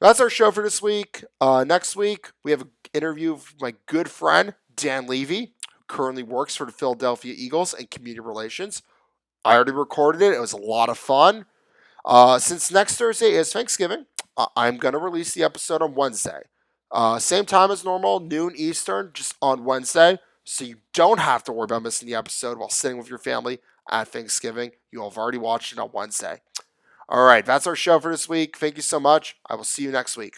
That's our show for this week. Next week, we have an interview with my good friend, Dan Levy, who currently works for the Philadelphia Eagles and Community Relations. I already recorded it. It was a lot of fun. Since next Thursday is Thanksgiving, I'm going to release the episode on Wednesday. Same time as normal, noon Eastern, just on Wednesday. So you don't have to worry about missing the episode while sitting with your family at Thanksgiving. You'll have already watched it on Wednesday. All right, that's our show for this week. Thank you so much. I will see you next week.